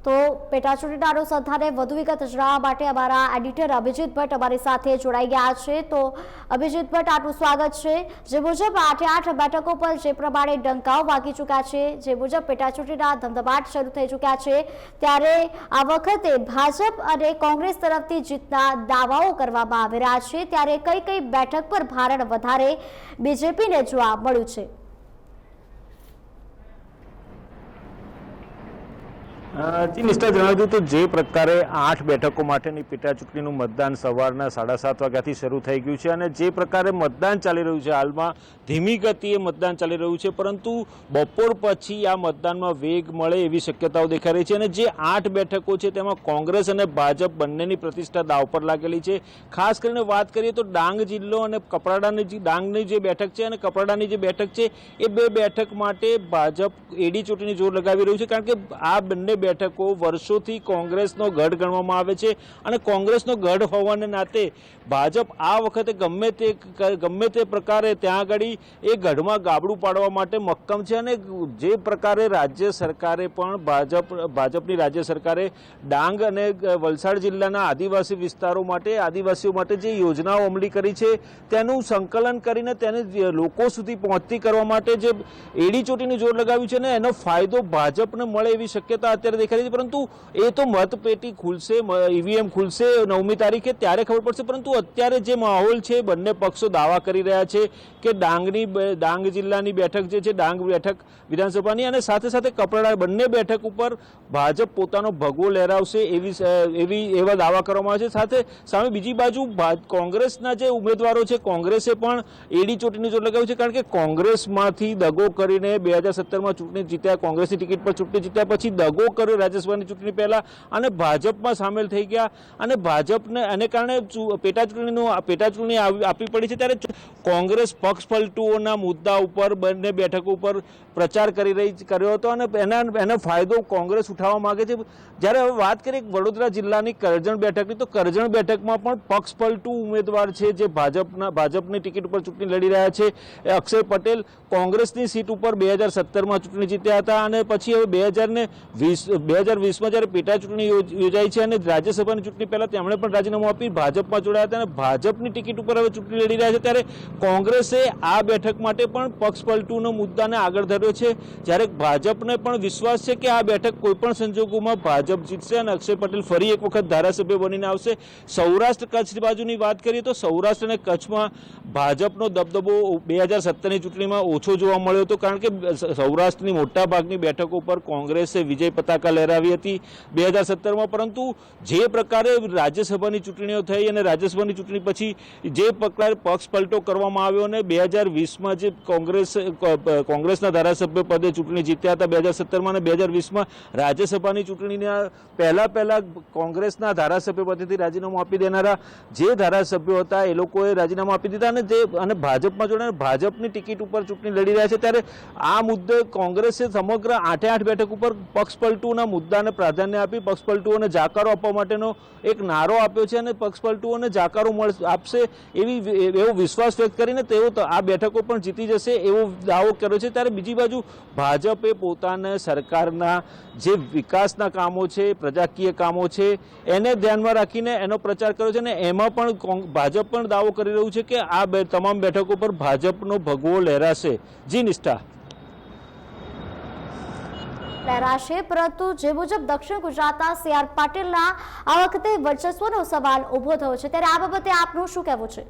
તો પેટા ચૂંટણીના અનુસંધાને વધુ વિગત જણાવવા માટે અમારા એડિટર અભિજીત ભટ્ટ અમારી સાથે જોડાઈ ગયા છે। તો અભિજીત ભટ્ટ, આપનું સ્વાગત છે। જે મુજબ 8 બેઠકો પર જે પ્રમાણે ડંકાઓ વાગી ચૂક્યા છે, જે મુજબ પેટા ચૂંટણીના ધમધમાટ શરૂ થઈ ચૂક્યા છે, ત્યારે આ વખતે ભાજપ અને કોંગ્રેસ તરફથી જીતના દાવાઓ કરવામાં આવી રહ્યા છે, ત્યારે કઈ કઈ બેઠક પર ભારણ વધારે બીજેપીને જોવા મળ્યું છે? જી નિષ્ઠા, જણાવી દઉં તો જે પ્રકારે 8 બેઠકો માટેની પેટા ચૂંટણીનું મતદાન સવારના 7:30 વાગ્યાથી શરૂ થઈ ગયું છે અને જે પ્રકારે મતદાન ચાલી રહ્યું છે, હાલમાં ધીમી ગતિએ મતદાન ચાલી રહ્યું છે, પરંતુ બપોર પછી આ મતદાનમાં વેગ મળે એવી શક્યતાઓ દેખાઈ રહી છે અને જે 8 બેઠકો છે તેમાં કોંગ્રેસ અને ભાજપ બંનેની પ્રતિષ્ઠા દાવ પર લાગેલી છે। ખાસ કરીને વાત કરીએ તો ડાંગ જિલ્લો અને ડાંગની જે બેઠક છે અને કપરાડાની જે બેઠક છે, એ બે બેઠક માટે ભાજપ એડી ચોટીની જોર લગાવી રહ્યું છે, કારણ કે આ બંને બેઠકો વર્ષોથી કોંગ્રેસનો ગઢ ગણવામાં આવે છે અને કોંગ્રેસનો ગઢ હોવાને નાતે ભાજપ આ વખતે ગમે તે પ્રકારે ત્યાં આગળ એ ગઢમાં ગાબડું પાડવા માટે મક્કમ છે અને જે પ્રકારે રાજ્ય સરકારે પણ ભાજપની રાજ્ય સરકારે ડાંગ અને વલસાડ જિલ્લાના આદિવાસી વિસ્તારો માટે, આદિવાસીઓ માટે જે યોજનાઓ અમલી કરી છે તેનું સંકલન કરીને તેને લોકો સુધી પહોંચતી કરવા માટે જે એડી ચોટીની જોર લગાવ્યું છે ને એનો ફાયદો ભાજપને મળે એવી શક્યતા અત્યારે દેખાઈ રહી છે। પરંતુ એ તો મતપેટી ખુલશે, ઈવીએમ ખુલશે 9મી તારીખે, ત્યારે ખબર પડશે। પરંતુ અત્યારે જે માહોલ છે, બંને પક્ષો દાવા કરી રહ્યા છે કે ડાંગ જિલ્લાની બેઠક જે છે, ડાંગ બેઠક વિધાનસભાની અને સાથે સાથે કપરાડા બંને બેઠક ઉપર ભાજપ પોતાનો ભગવો લહેરાવશે એવા દાવા કરવામાં આવે છે। સાથે સામે બીજી બાજુ કોંગ્રેસના જે ઉમેદવારો છે, કોંગ્રેસે પણ એડી ચોટીની જોર લગાવી છે, કારણ કે કોંગ્રેસમાંથી દગો કરીને 2017માં ચૂંટણી જીત્યા, કોંગ્રેસની ટિકિટ પર ચૂંટણી જીત્યા પછી દગો કર્યો રાજ્યસભાની ચૂંટણી પહેલા અને ભાજપમાં સામેલ થઈ ગયા અને ભાજપને આને કારણે પેટા ચૂંટણી આપવી પડી છે। ત્યારે કોંગ્રેસ પક્ષ પલટુઓના મુદ્દા ઉપર બંને બેઠકો ઉપર પ્રચાર કર્યો હતો અને એનો ફાયદો કોંગ્રેસ ઉઠાવવા માંગે છે। જ્યારે હવે વાત કરીએ વડોદરા જિલ્લાની કરજણ બેઠકની, તો કરજણ બેઠકમાં પણ પક્ષ પલટુ ઉમેદવાર છે જે ભાજપની ટિકિટ ઉપર ચૂંટણી લડી રહ્યા છે, અક્ષય પટેલ કોંગ્રેસની સીટ ઉપર 2017માં ચૂંટણી જીત્યા હતા અને પછી હવે 2020માં જ્યારે પેટા ચૂંટણી યોજાઈ છે અને રાજ્યસભાની ચૂંટણી પહેલા તેમણે પણ રાજીનામું આપી ભાજપમાં જોડાયા હતા અને ભાજપની ટિકિટ ઉપર હવે ચૂંટણી લડી રહ્યા છે। ત્યારે કોંગ્રેસે આ બેઠક માટે પણ પક્ષ પલટુનો મુદ્દાને આગળ ધર્યો છે, જ્યારે ભાજપને પણ વિશ્વાસ છે કે આ બેઠક કોઈપણ સંજોગોમાં ભાજપ જીતશે અને અક્ષય પટેલ ફરી એક વખત ધારાસભ્ય બનીને આવશે। સૌરાષ્ટ્ર કચ્છ બાજુની વાત કરીએ તો સૌરાષ્ટ્ર અને કચ્છમાં ભાજપનો દબદબો 2017ની ચૂંટણીમાં ઓછો જોવા મળ્યો હતો, કારણ કે સૌરાષ્ટ્રની મોટા ભાગની બેઠકો પર કોંગ્રેસે વિજય પતાકા લહેરાવી હતી 2017માં, પરંતુ જે પ્રકારે રાજ્યસભાની ચૂંટણીઓ થઈ અને રાજ્યસભાની ચૂંટણી પછી જે પ્રકારે પક્ષ પલટો કરવામાં આવ્યો અને 2020માં જે કોંગ્રેસના ધારાસભ્ય પદે ચૂંટણી જીત્યા હતા 2017માં અને 2020માં રાજ્યસભાની ચૂંટણીના પહેલા કોંગ્રેસના ધારાસભ્ય પદેથી રાજીનામું આપી દેનારા જે ધારાસભ્યો હતા એ લોકોએ રાજીનામું આપી દીધા અને ભાજપમાં જોડાઈને ભાજપની ટિકિટ ઉપર ચૂંટણી લડી રહ્યા છે। ત્યારે આ મુદ્દે કોંગ્રેસે સમગ્ર 8 બેઠક ઉપર પક્ષ પલટુના મુદ્દાને પ્રાધાન્ય આપી પક્ષ પલટુઓને જાકારો આપવા માટેનો એક નારો આપ્યો છે અને પક્ષ પલટુઓને જાકારો આપશે એવો વિશ્વાસ વ્યક્ત કરીને તેઓ આ બેઠકો પણ જીતી જશે એવો દાવો કર્યો છે। ત્યારે બીજી બાજુ ભાજપે પોતાના સરકારના જે વિકાસના કામો છે, પ્રજાકીય કામો છે, એને ધ્યાનમાં રાખીને એનો પ્રચાર કર્યો છે અને એમાં પણ ભાજપ પણ દાવો કરી રહ્યું છે કે આ તમામ બેઠકો પર ભાજપનો ભગવો લહેરાશે। જી નિષ્ઠા, લહેરાશે, પરંતુ જે મુજબ દક્ષિણ ગુજરાતના CR પાટીલના આ વખતે વર્ચસ્વનો સવાલ ઉભો થયો છે, ત્યારે આ બાબતે આપનું શું કહેવું છે?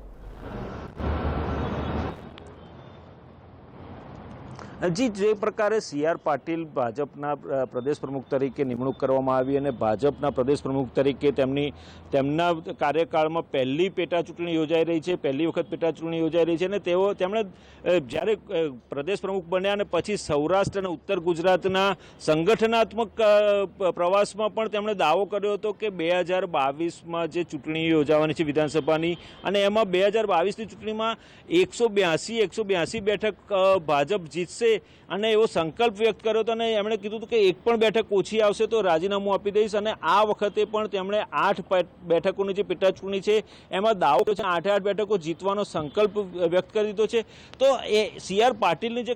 જી, જે પ્રકારે CR પાટીલ ભાજપના પ્રદેશ પ્રમુખ તરીકે નિમણૂક કરવામાં આવી અને ભાજપના પ્રદેશ પ્રમુખ તરીકે તેમના કાર્યકાળમાં પહેલી પેટા ચૂંટણી યોજાઈ રહી છે, પહેલી વખત પેટા ચૂંટણી યોજાઈ રહી છે અને તેમણે જ્યારે પ્રદેશ પ્રમુખ બન્યા અને પછી સૌરાષ્ટ્ર અને ઉત્તર ગુજરાતના સંગઠનાત્મક પ્રવાસમાં પણ તેમણે દાવો કર્યો હતો કે 2022માં જે ચૂંટણી યોજાવાની છે વિધાનસભાની અને એમાં 2022ની ચૂંટણીમાં 182 બેઠક ભાજપ જીતશે અને એવો સંકલ્પ વ્યક્ત કર્યો હતો અને એમણે કીધું હતું કે એક પણ બેઠક ઓછી આવશે તો રાજીનામું આપી દઈશ. અને આ વખતે પણ તેમણે 8 બેઠકોની જે પેટા ચૂંટણી છે એમાં દાવો કર્યો છે, 8 બેઠકો જીતવાનો સંકલ્પ વ્યક્ત કરી દીધો છે. તો એ સી.આર. પાટીલની જે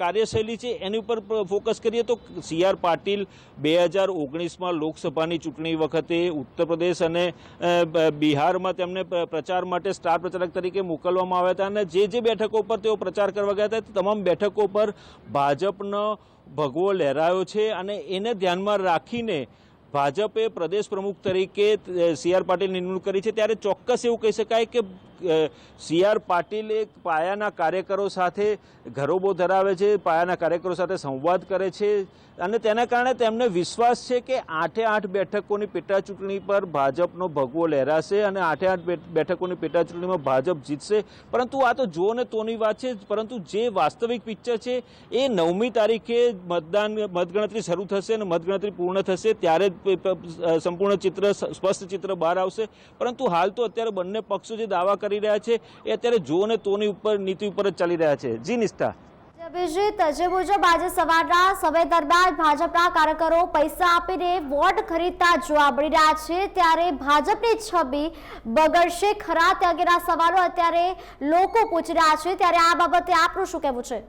કાર્યશૈલી છે એની ઉપર ફોકસ કરીએ તો સી.આર. પાટીલ 2019માં લોકસભાની ચૂંટણી વખતે ઉત્તર પ્રદેશ અને બિહારમાં તેમને પ્રચાર માટે સ્ટાર પ્રચારક તરીકે મોકલવામાં આવ્યા હતા અને જે બેઠકો પર તેઓ પ્રચાર કરવા ગયા હતા તમામ બેઠકો પર ભાજપનો ભગવો લહેરાયો છે. અને એને ધ્યાનમાં રાખીને ભાજપે પ્રદેશ પ્રમુખ તરીકે સી.આર. પાટીલ નિમણૂક કરી છે. ત્યારે ચોક્કસ એવું કહી શકાય કે સી.આર. પાટીલ એક પાયાના કાર્યકરો સાથે ઘરોબો ધરાવે છે, પાયાના કાર્યકરો સાથે સંવાદ કરે છે અને તેના કારણે તેમને વિશ્વાસ છે કે 8 બેઠકોની પેટા ચૂંટણી પર ભાજપનો ભગવો લહેરાશે અને 8 બેઠકોની પેટા ચૂંટણીમાં ભાજપ જીતશે. પરંતુ આ તો જો ને તોની વાત છે, પરંતુ જે વાસ્તવિક પિક્ચર છે એ 9મી તારીખે મતગણતરી શરૂ થશે અને મતગણતરી પૂર્ણ થશે ત્યારે સંપૂર્ણ ચિત્ર, સ્પષ્ટ ચિત્ર બહાર આવશે. પરંતુ હાલ તો અત્યારે બંને પક્ષો જે દાવા કરી રહ્યા છે એ અત્યારે જો ને તોની ઉપર નીતિ ઉપર જ ચાલી રહ્યા છે. જી નિષ્ઠા. અભિજીત, જે મુજબ આજે સવારના સમય દરમિયાન ભાજપના કાર્યકરો પૈસા આપીને વોટ ખરીદતા જોવા મળી રહ્યા છે, ત્યારે ભાજપની છબી બગડશે ખરા તે અંગેના સવાલો અત્યારે લોકો પૂછી રહ્યા છે. ત્યારે આ બાબતે આપનું શું કહેવું છે?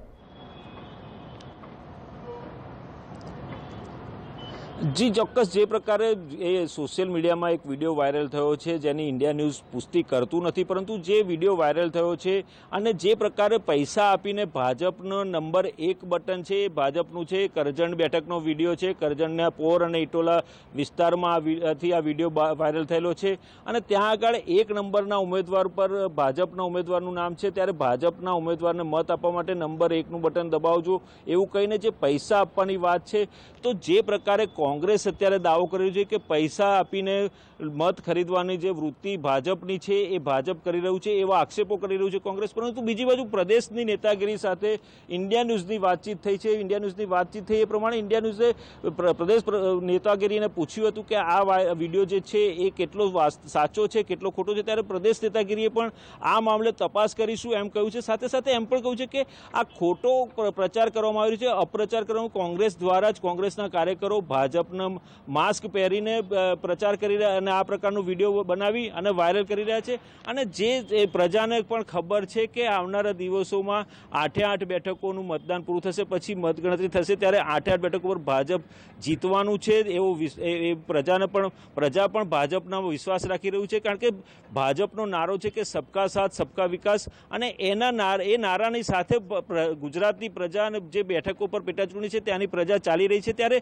જી ચોક્કસ, જે પ્રકારે એ સોશિયલ મીડિયામાં એક વિડીયો વાયરલ થયો છે જેની ઇન્ડિયા ન્યૂઝ પુષ્ટિ કરતું નથી, પરંતુ જે વિડીયો વાયરલ થયો છે અને જે પ્રકારે પૈસા આપીને ભાજપનો નંબર 1 બટન છે એ ભાજપનું છે. કરજણ બેઠકનો વિડીયો છે, કરજણના પોર અને ઇટોલા વિસ્તારમાંથી આ વિડીયો વાયરલ થયેલો છે અને ત્યાં આગળ 1 નંબરના ઉમેદવાર પર ભાજપના ઉમેદવારનું નામ છે. ત્યારે ભાજપના ઉમેદવારને મત આપવા માટે નંબર 1નું બટન દબાવજો એવું કહીને જે પૈસા આપવાની વાત છે, તો જે પ્રકારે કોંગ્રેસ અત્યારે દાવો કરી રહ્યું છે કે પૈસા આપીને મત ખરીદવાની જે વૃત્તિ ભાજપની છે એ ભાજપ કરી રહ્યું છે એવા આક્ષેપો કરી રહ્યું છે કોંગ્રેસ. પરંતુ બીજી બાજુ પ્રદેશની નેતાગીરી સાથે ઇન્ડિયા ન્યૂઝની વાતચીત થઈ છે. ઇન્ડિયા ન્યૂઝની વાતચીત થઈ એ પ્રમાણે ઇન્ડિયા ન્યૂઝે પ્રદેશ નેતાગીરીને પૂછ્યું હતું કે આ વિડીયો જે છે એ કેટલો સાચો છે, કેટલો ખોટો છે. ત્યારે પ્રદેશ નેતાગીરીએ પણ આ મામલે તપાસ કરીશું એમ કહ્યું છે. સાથે સાથે એમ પણ કહ્યું છે કે આ ખોટો પ્રચાર કરવામાં આવ્યો છે, અપ્રચાર કરવામાં કોંગ્રેસ દ્વારા જ કોંગ્રેસના કાર્યકરો ભાજપના માસ્ક પહેરીને પ્રચાર કરી રહ્યા અને આ પ્રકારનો વિડીયો બનાવી અને વાયરલ કરી રહ્યા છે. અને જે પ્રજાને પણ ખબર છે કે આવનારા દિવસોમાં 8 બેઠકોનું મતદાન પૂરું થશે, પછી મતગણતરી થશે, ત્યારે 8 બેઠકો પર ભાજપ જીતવાનું છે એવો પ્રજા પણ ભાજપના વિશ્વાસ રાખી રહ્યું છે. કારણ કે ભાજપનો નારો છે કે સબકા સાથ સબકા વિકાસ અને એ નારાની સાથે ગુજરાતની પ્રજા અને જે બેઠકો પર પેટા ચૂંટણી છે ત્યાંની પ્રજા ચાલી રહી છે. ત્યારે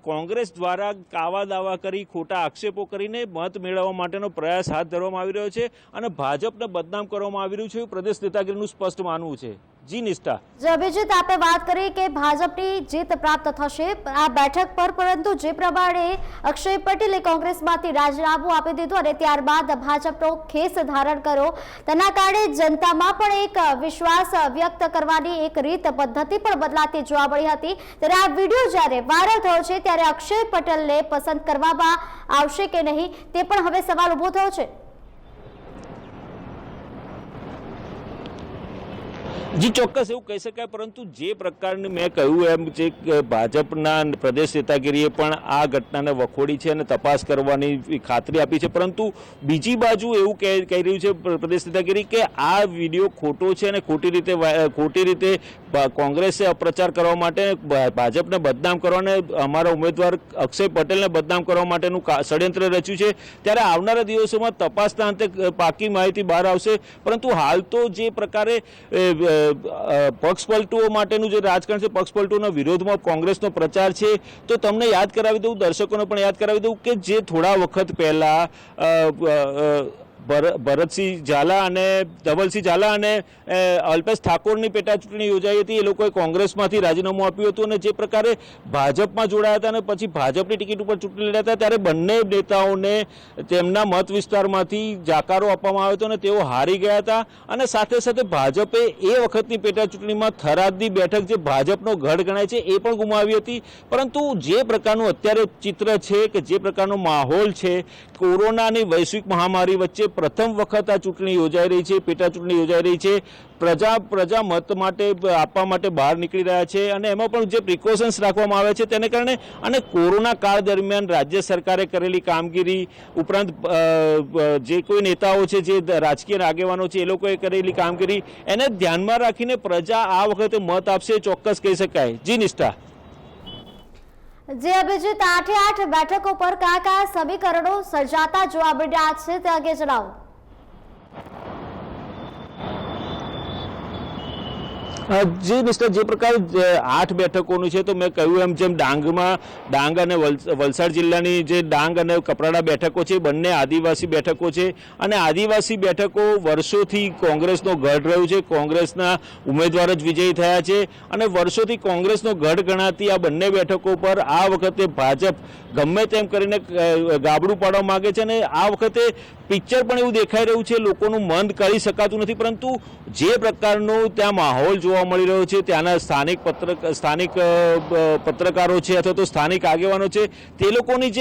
કોંગ્રેસ દ્વારા કાવા દાવા કરી, ખોટા આક્ષેપો કરીને મત મેળવવા માટેનો પ્રયાસ હાથ ધરવામાં આવી રહ્યો છે અને ભાજપને બદનામ કરવામાં આવી રહ્યું છે એવું પ્રદેશ નેતાગીરીનું સ્પષ્ટ માનવું છે. જી નિષ્ઠા. અભિજીત, આપણે વાત કરી કે ભાજપની જીત પ્રાપ્ત થશે આ બેઠક પર, પરંતુ જે પ્રમાણે અક્ષય પટેલે કોંગ્રેસમાંથી રાજીનામું આપી દીધું અને ત્યારબાદ ભાજપનો ખેસ ધારણ કર્યો, તેના કારણે જનતામાં પણ એક વિશ્વાસ વ્યક્ત કરવાની એક રીત પદ્ધતિ પણ બદલાતી જોવા મળી હતી. ત્યારે આ વિડીયો જ્યારે વાયરલ થયો છે ત્યારે અક્ષય પટેલને પસંદ કરવામાં આવશે કે નહીં તે પણ હવે સવાલ ઉભો થયો છે. જી ચોક્કસ એવું કહી શકાય, પરંતુ જે પ્રકારની મેં કહ્યું એમ છે કે ભાજપના પ્રદેશ નેતાગીરીએ પણ આ ઘટનાને વખોડી છે અને તપાસ કરવાની ખાતરી આપી છે. પરંતુ બીજી બાજુ એવું કહી રહ્યું છે પ્રદેશ નેતાગીરી કે આ વિડીયો ખોટો છે અને ખોટી રીતે કોંગ્રેસે અપ્રચાર કરવા માટે ભાજપને બદનામ કરવા અને અમારા ઉમેદવાર અક્ષય પટેલને બદનામ કરવા માટેનું ષડયંત્ર રચ્યું છે. ત્યારે આવનારા દિવસોમાં તપાસના અંતે પાકી માહિતી બહાર આવશે. પરંતુ હાલ તો જે પ્રકારે પક્ષપલટુઓ માટેનું જે રાજકારણ છે, પક્ષપલટુઓના વિરોધમાં કોંગ્રેસનો પ્રચાર છે, તો તમને યાદ કરાવી દઉં, દર્શકોને પણ યાદ કરાવી દઉં કે જે થોડા વખત પહેલા ભરતસિંહ ઝાલા અને ધવલસિંહ ઝાલા અને અલ્પેશ ઠાકોરની પેટા ચૂંટણી યોજાઈ હતી. એ લોકોએ કોંગ્રેસમાંથી રાજીનામું આપ્યું હતું અને જે પ્રકારે ભાજપમાં જોડાયા હતા અને પછી ભાજપની ટિકિટ ઉપર ચૂંટણી લડ્યા હતા, ત્યારે બંને નેતાઓને તેમના મત વિસ્તારમાંથી જાકારો આપવામાં આવ્યો હતો અને તેઓ હારી ગયા હતા. અને સાથે સાથે ભાજપે એ વખતની પેટા ચૂંટણીમાં થરાદની બેઠક જે ભાજપનો ગઢ ગણાય છે એ પણ ગુમાવી હતી. પરંતુ જે પ્રકારનું અત્યારે ચિત્ર છે કે જે પ્રકારનો માહોલ છે, કોરોનાની વૈશ્વિક મહામારી વચ્ચે પ્રથમ વખત આ ચૂંટણી યોજાઈ રહી છે, પેટા ચૂંટણી યોજાઈ રહી છે. પ્રજા મત માટે આપવા માટે બહાર નીકળી રહ્યા છે અને એમાં પણ જે પ્રિકોશન્સ રાખવામાં આવે છે તેને કારણે અને કોરોના કાળ દરમિયાન રાજ્ય સરકારે કરેલી કામગીરી ઉપરાંત જે કોઈ નેતાઓ છે, જે રાજકીય આગેવાનો છે, એ લોકોએ કરેલી કામગીરી એને ધ્યાનમાં રાખીને પ્રજા આ વખતે મત આપશે ચોક્કસ કહી શકાય. જી નિષ્ઠા. જે અભિજીત 8 બેઠકો પર કયા સમીકરણો સર્જાતા જોવા મળ્યા છે તે અંગે જણાવો. જે નિષ્ઠા, જે પ્રકારે 8 બેઠકોનું છે તો મેં કહ્યું એમ જેમ ડાંગ અને વલસાડ જિલ્લાની જે ડાંગ અને કપરાડા બેઠકો છે બંને આદિવાસી બેઠકો છે અને આદિવાસી બેઠકો વર્ષોથી કોંગ્રેસનો ગઢ રહ્યું છે. કોંગ્રેસના ઉમેદવાર જ વિજયી થયા છે અને વર્ષોથી કોંગ્રેસનો ગઢ ગણાતી આ બંને બેઠકો પર આ વખતે ભાજપ ગમે તેમ કરીને ગાબડું પાડવા માંગે છે અને આ વખતે પિક્ચર પણ એવું દેખાઈ રહ્યું છે, લોકોનું મન કરી શકાતું નથી. પરંતુ જે પ્રકારનો ત્યાં માહોલ જોવા મળી રહ્યો છે, ત્યાંના સ્થાનિક પત્રકારો છે અથવા તો સ્થાનિક આગેવાનો છે, તે લોકોની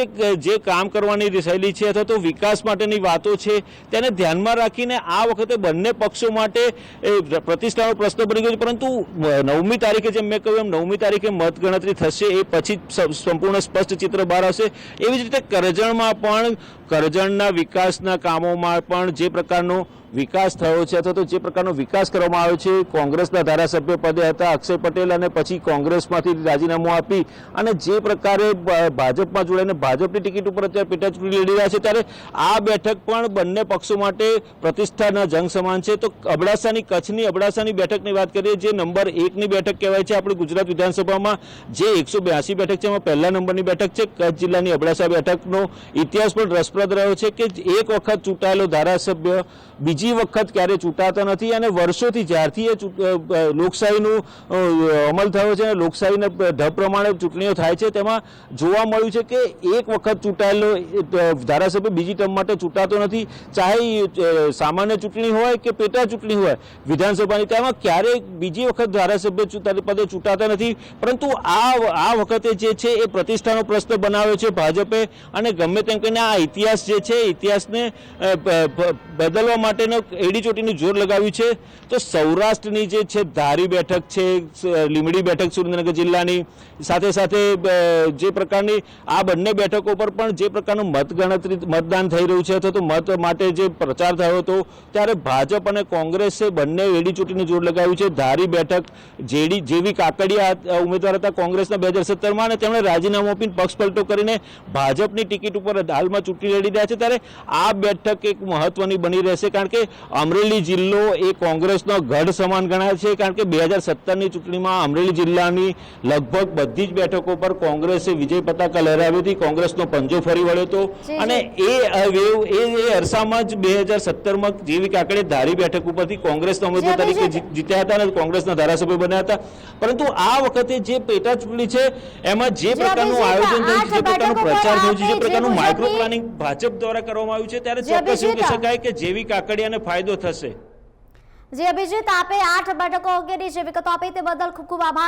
જે કામ કરવાની શૈલી છે અથવા તો વિકાસ માટેની વાતો છે તેને ધ્યાનમાં રાખીને આ વખતે બંને પક્ષો માટે પ્રતિષ્ઠાનો પ્રશ્ન બની ગયો છે. પરંતુ 9મી તારીખે જેમ મેં કહ્યું એમ 9મી તારીખે મતગણતરી થશે, એ પછી સંપૂર્ણ સ્પષ્ટ ચિત્ર બહાર આવશે. એવી જ રીતે કરજણમાં પણ કરજણના વિકાસના કામોમાં પણ જે પ્રકારનો વિકાસ થયો છે અથવા તો જે પ્રકારનો વિકાસ કરવામાં આવ્યો છે, કોંગ્રેસના ધારાસભ્ય પદે હતા અક્ષય પટેલ અને પછી કોંગ્રેસમાંથી રાજીનામું આપી અને જે પ્રકારે ભાજપમાં જોડાઈને ભાજપની ટિકિટ ઉપર અત્યારે પેટા ચૂંટણી લડી રહ્યા છે, ત્યારે આ બેઠક પણ બંને પક્ષો માટે પ્રતિષ્ઠાના જંગ સમાન છે. તો કચ્છની અબડાસાની બેઠકની વાત કરીએ, જે નંબર 1ની બેઠક કહેવાય છે આપણી ગુજરાત વિધાનસભામાં, જે 182 બેઠક છે એમાં પહેલા નંબરની બેઠક છે. કચ્છ જિલ્લાની અબડાસા બેઠકનો ઇતિહાસ પણ રસપ્રદ રહ્યો છે કે એક વખત ચૂંટાયેલો ધારાસભ્ય બીજી વખત ક્યારે ચૂંટાતા નથી અને વર્ષોથી જ્યારથી એ લોકશાહીનું અમલ થયો છે અને લોકશાહીના ઢબ પ્રમાણે ચૂંટણીઓ થાય છે, તેમાં જોવા મળ્યું છે કે એક વખત ચૂંટાયેલો ધારાસભ્ય બીજી ટર્મ માટે ચૂંટાતો નથી. ચાહે સામાન્ય ચૂંટણી હોય કે પેટા ચૂંટણી હોય વિધાનસભાની, તેમાં ક્યારેય બીજી વખત ધારાસભ્ય પદે ચૂંટાતા નથી. પરંતુ આ વખતે જે છે એ પ્રતિષ્ઠાનો પ્રશ્ન બનાવ્યો છે ભાજપે અને ગમે તેમ કરીને આ ઇતિહાસ જે છે ઇતિહાસને બદલવા માટેનો એડીચોટીનું જોર લગાવ્યું છે. તો સૌરાષ્ટ્રની જે છે ધારી બેઠક છે, લીંબડી બેઠક સુરેન્દ્રનગર જિલ્લાની, સાથે સાથે જે પ્રકારની આ બંને બેઠકો પર પણ જે પ્રકારનું મતદાન થઈ રહ્યું છે અથવા તો મત માટે જે પ્રચાર થયો હતો, ત્યારે ભાજપ અને કોંગ્રેસે બંને એડીચોટીનું જોર લગાવ્યું છે. ધારી બેઠક જેવી કાકડિયા ઉમેદવાર હતા કોંગ્રેસના 2017માં અને તેમણે રાજીનામું આપીને પક્ષપલટો કરીને ભાજપની ટિકિટ ઉપર હાલમાં ચૂંટણી લડી રહ્યા છે. ત્યારે આ બેઠક એક મહત્વની બની રહેશે, કારણ કે અમરેલી જિલ્લો એ કોંગ્રેસનો ગઢ સમાન ગણાય છે. કારણ કે 2017ની ચૂંટણીમાં અમરેલી જિલ્લાની લગભગ બધી જ બેઠકો પર કોંગ્રેસે વિજય પતાકા લહેરાવી હતી, કોંગ્રેસનો પંજો ફરી વળ્યો હતો અને એ અરસામાં જ 2017માં જેવી કાકડે ધારી બેઠક ઉપરથી કોંગ્રેસના ઉમેદવાર તરીકે જીત્યા હતા અને કોંગ્રેસના ધારાસભ્ય બન્યા હતા. પરંતુ આ વખતે જે પેટા ચૂંટણી છે એમાં જે પ્રકારનું આયોજન થયું છે, જે પ્રકારનો પ્રચાર થયો છે, જે પ્રકારનું માઇક્રો પ્લાનિંગ ભાજપ દ્વારા કરવામાં આવ્યું છે, ત્યારે ચોક્કસ એવું કહી શકાય કે જેવી કાકડિયાને ફાયદો થશે. જે અભિજીત, આપે 8 બેઠકો અંગેની જે વિગતો આપી તે બદલ ખૂબ ખૂબ આભાર.